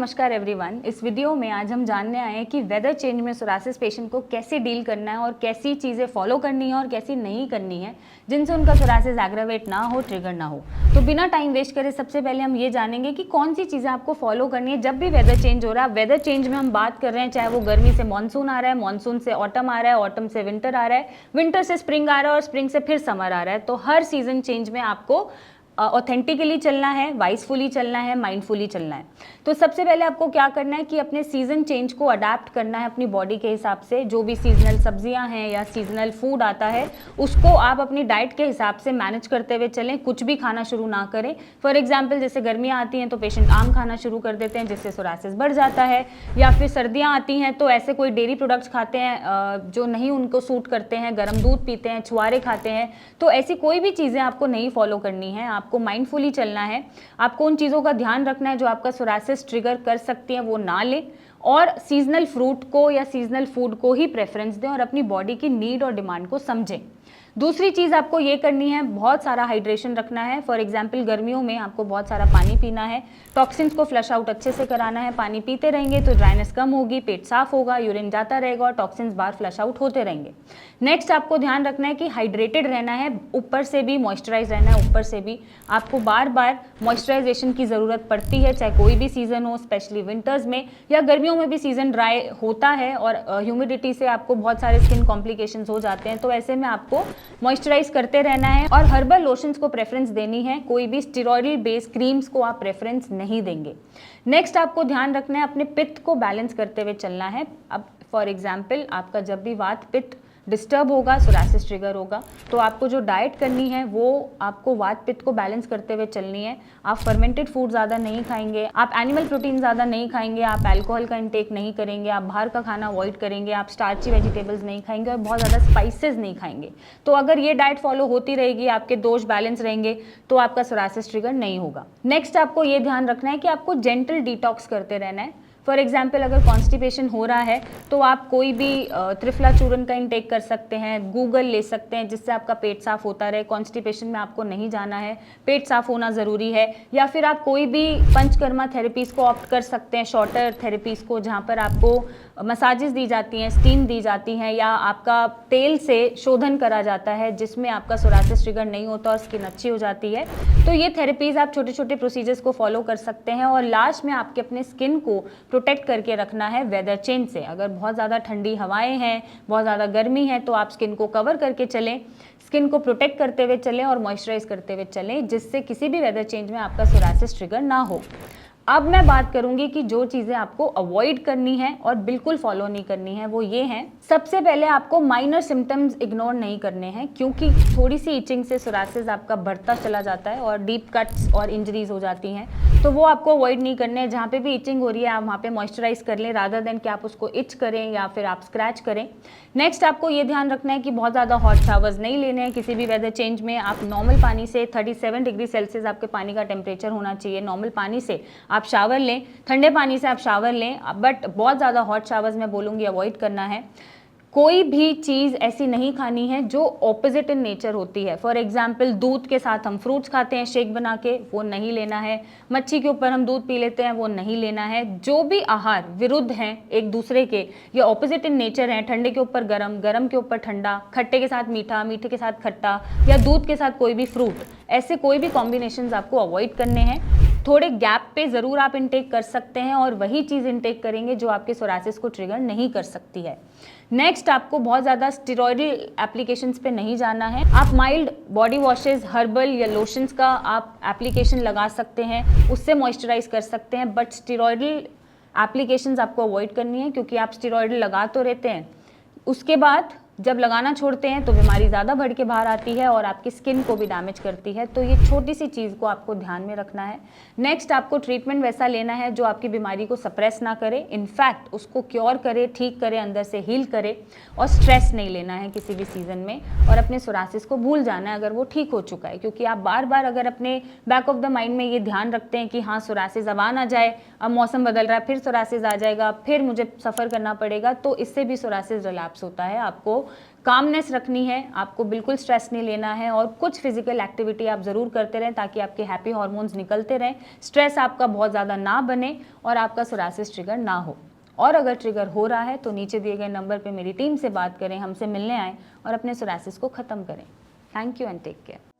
नमस्कार एवरीवन। इस वीडियो में आज हम जानने आए हैं कि वेदर चेंज में सोरासिस पेशेंट को कैसे डील करना है और कैसी चीज़ें फॉलो करनी है और कैसी नहीं करनी है जिनसे उनका सोरासिस एग्रावेट ना हो, ट्रिगर ना हो। तो बिना टाइम वेस्ट करे सबसे पहले हम ये जानेंगे कि कौन सी चीज़ें आपको फॉलो करनी है जब भी वेदर चेंज हो रहा है। वेदर चेंज में हम बात कर रहे हैं चाहे वो गर्मी से मानसून आ रहा है, मानसून से ऑटम आ रहा है, ऑटम से विंटर आ रहा है, विंटर से स्प्रिंग आ रहा है और स्प्रिंग से फिर समर आ रहा है। तो हर सीजन चेंज में आपको ऑथेंटिकली चलना है, वाइसफुली चलना है, माइंडफुली चलना है। तो सबसे पहले आपको क्या करना है कि अपने सीजन चेंज को अडेप्ट करना है अपनी बॉडी के हिसाब से। जो भी सीजनल सब्जियां हैं या सीजनल फूड आता है उसको आप अपनी डाइट के हिसाब से मैनेज करते हुए चलें, कुछ भी खाना शुरू ना करें। फॉर एग्जाम्पल जैसे गर्मियाँ आती हैं तो पेशेंट आम खाना शुरू कर देते हैं जिससे सोरासिस बढ़ जाता है, या फिर सर्दियाँ आती हैं तो ऐसे कोई डेयरी प्रोडक्ट्स खाते हैं जो नहीं उनको सूट करते हैं, गर्म दूध पीते हैं, छुआरे खाते हैं। तो ऐसी कोई भी चीज़ें आपको नहीं फॉलो करनी है, आपको माइंडफुली चलना है। आपको उन चीज़ों का ध्यान रखना है जो आपका सोरासिस ट्रिगर कर सकती हैं वो ना लें, और सीजनल फ्रूट को या सीजनल फूड को ही प्रेफरेंस दें और अपनी बॉडी की नीड और डिमांड को समझें। दूसरी चीज़ आपको ये करनी है, बहुत सारा हाइड्रेशन रखना है। फॉर एग्जाम्पल गर्मियों में आपको बहुत सारा पानी पीना है, टॉक्सिन्स को फ्लश आउट अच्छे से कराना है। पानी पीते रहेंगे तो ड्राइनेस कम होगी, पेट साफ होगा, यूरिन जाता रहेगा और टॉक्सिन्स बाहर फ्लश आउट होते रहेंगे। नेक्स्ट आपको ध्यान रखना है कि हाइड्रेटेड रहना है, ऊपर से भी मॉइस्चराइज रहना है। ऊपर से भी आपको बार बार मॉइस्चराइजेशन की ज़रूरत पड़ती है, चाहे कोई भी सीज़न हो, स्पेशली विंटर्स में या गर्मियों में भी सीज़न ड्राई होता है और ह्यूमिडिटी से आपको बहुत सारे स्किन कॉम्प्लिकेशंस हो जाते हैं। तो ऐसे में आपको मॉइस्चराइज करते रहना है और हर्बल लोशंस को प्रेफरेंस देनी है, कोई भी स्टेरॉइडल बेस्ड क्रीम्स को आप प्रेफरेंस नहीं देंगे। नेक्स्ट आपको ध्यान रखना है अपने पित्त को बैलेंस करते हुए चलना है। अब फॉर एग्जाम्पल आपका जब भी वात पित्त डिस्टर्ब होगा, सोरासिस ट्रिगर होगा, तो आपको जो डाइट करनी है वो आपको वात पित्त को बैलेंस करते हुए चलनी है। आप फर्मेंटेड फूड ज़्यादा नहीं खाएंगे, आप एनिमल प्रोटीन ज़्यादा नहीं खाएंगे, आप अल्कोहल का इंटेक नहीं करेंगे, आप बाहर का खाना अवॉइड करेंगे, आप स्टार्ची वेजिटेबल्स नहीं खाएंगे और बहुत ज़्यादा स्पाइसेस नहीं खाएंगे। तो अगर ये डाइट फॉलो होती रहेगी, आपके दोष बैलेंस रहेंगे, तो आपका सोरासिस ट्रिगर नहीं होगा। नेक्स्ट आपको ये ध्यान रखना है कि आपको जेंटल डिटॉक्स करते रहना है। फॉर एग्जाम्पल अगर कॉन्स्टिपेशन हो रहा है तो आप कोई भी त्रिफला चूर्ण का इंटेक कर सकते हैं, गूगल ले सकते हैं जिससे आपका पेट साफ होता रहे। कॉन्स्टिपेशन में आपको नहीं जाना है, पेट साफ होना ज़रूरी है। या फिर आप कोई भी पंचकर्मा थेरेपीज़ को ऑप्ट कर सकते हैं, शॉर्टर थेरेपीज़ को, जहाँ पर आपको मसाजेस दी जाती हैं, स्टीम दी जाती हैं, या आपका तेल से शोधन करा जाता है जिसमें आपका सोरासिस ट्रिगर नहीं होता और स्किन अच्छी हो जाती है। तो ये थेरेपीज़ आप छोटे छोटे प्रोसीजर्स को फॉलो कर सकते हैं। और लास्ट में आपके अपने स्किन को प्रोटेक्ट करके रखना है वेदर चेंज से। अगर बहुत ज़्यादा ठंडी हवाएं हैं, बहुत ज़्यादा गर्मी है, तो आप स्किन को कवर करके चलें, स्किन को प्रोटेक्ट करते हुए चलें और मॉइस्चराइज करते हुए चलें, जिससे किसी भी वेदर चेंज में आपका सोरासिस ट्रिगर ना हो। अब मैं बात करूंगी कि जो चीज़ें आपको अवॉइड करनी है और बिल्कुल फॉलो नहीं करनी है वो ये हैं। सबसे पहले आपको माइनर सिम्टम्स इग्नोर नहीं करने हैं, क्योंकि थोड़ी सी इचिंग से सोरासिस आपका बढ़ता चला जाता है और डीप कट्स और इंजरीज हो जाती हैं। तो वो आपको अवॉइड नहीं करने हैं। जहाँ पे भी इचिंग हो रही है आप वहाँ पे मॉइस्चराइज कर लें, रादर देन कि आप उसको इच करें या फिर आप स्क्रैच करें। नेक्स्ट आपको ये ध्यान रखना है कि बहुत ज़्यादा हॉट शावर्स नहीं लेने हैं किसी भी वेदर चेंज में। आप नॉर्मल पानी से 37 डिग्री सेल्सियस आपके पानी का टेम्परेचर होना चाहिए। नॉर्मल पानी से आप शावर लें, ठंडे पानी से आप शावर लें, बट बहुत ज़्यादा हॉट शावर्स मैं बोलूँगी अवॉइड करना है। कोई भी चीज़ ऐसी नहीं खानी है जो ऑपोजिट इन नेचर होती है। फॉर एग्जाम्पल दूध के साथ हम फ्रूट्स खाते हैं शेक बना के, वो नहीं लेना है। मच्छी के ऊपर हम दूध पी लेते हैं, वो नहीं लेना है। जो भी आहार विरुद्ध हैं एक दूसरे के, ये ऑपोजिट इन नेचर हैं, ठंडे के ऊपर गरम, गरम के ऊपर ठंडा, खट्टे के साथ मीठा, मीठे के साथ खट्टा, या दूध के साथ कोई भी फ्रूट, ऐसे कोई भी कॉम्बिनेशंस आपको अवॉइड करने हैं। थोड़े गैप पे ज़रूर आप इनटेक कर सकते हैं और वही चीज़ इनटेक करेंगे जो आपके सोरासिस को ट्रिगर नहीं कर सकती है। नेक्स्ट आपको बहुत ज़्यादा स्टेरॉइडल एप्लीकेशंस पे नहीं जाना है। आप माइल्ड बॉडी वॉशेस, हर्बल या लोशंस का आप एप्लीकेशन लगा सकते हैं, उससे मॉइस्चराइज कर सकते हैं, बट स्टेरॉइडल एप्लीकेशंस आपको अवॉइड करनी है, क्योंकि आप स्टेरॉइडल लगा तो रहते हैं, उसके बाद जब लगाना छोड़ते हैं तो बीमारी ज़्यादा बढ़ के बाहर आती है और आपकी स्किन को भी डैमेज करती है। तो ये छोटी सी चीज़ को आपको ध्यान में रखना है। नेक्स्ट आपको ट्रीटमेंट वैसा लेना है जो आपकी बीमारी को सप्रेस ना करे, इनफैक्ट उसको क्योर करे, ठीक करे, अंदर से हील करे। और स्ट्रेस नहीं लेना है किसी भी सीज़न में, और अपने सोरासिस को भूल जाना है अगर वो ठीक हो चुका है। क्योंकि आप बार बार अगर अपने बैक ऑफ द माइंड में ये ध्यान रखते हैं कि हाँ सोरासिस अब आ ना जाए, अब मौसम बदल रहा है, फिर सोरासिस आ जाएगा, फिर मुझे सफ़र करना पड़ेगा, तो इससे भी सोरासिस रिलैप्स होता है। आपको कामनेस रखनी है, आपको बिल्कुल स्ट्रेस नहीं लेना है और कुछ फिजिकल एक्टिविटी आप ज़रूर करते रहें ताकि आपके हैप्पी हार्मोन्स निकलते रहें, स्ट्रेस आपका बहुत ज़्यादा ना बने और आपका सोरासिस ट्रिगर ना हो। और अगर ट्रिगर हो रहा है तो नीचे दिए गए नंबर पे मेरी टीम से बात करें, हमसे मिलने आएँ और अपने सोरासिस को ख़त्म करें। Thank you and take care.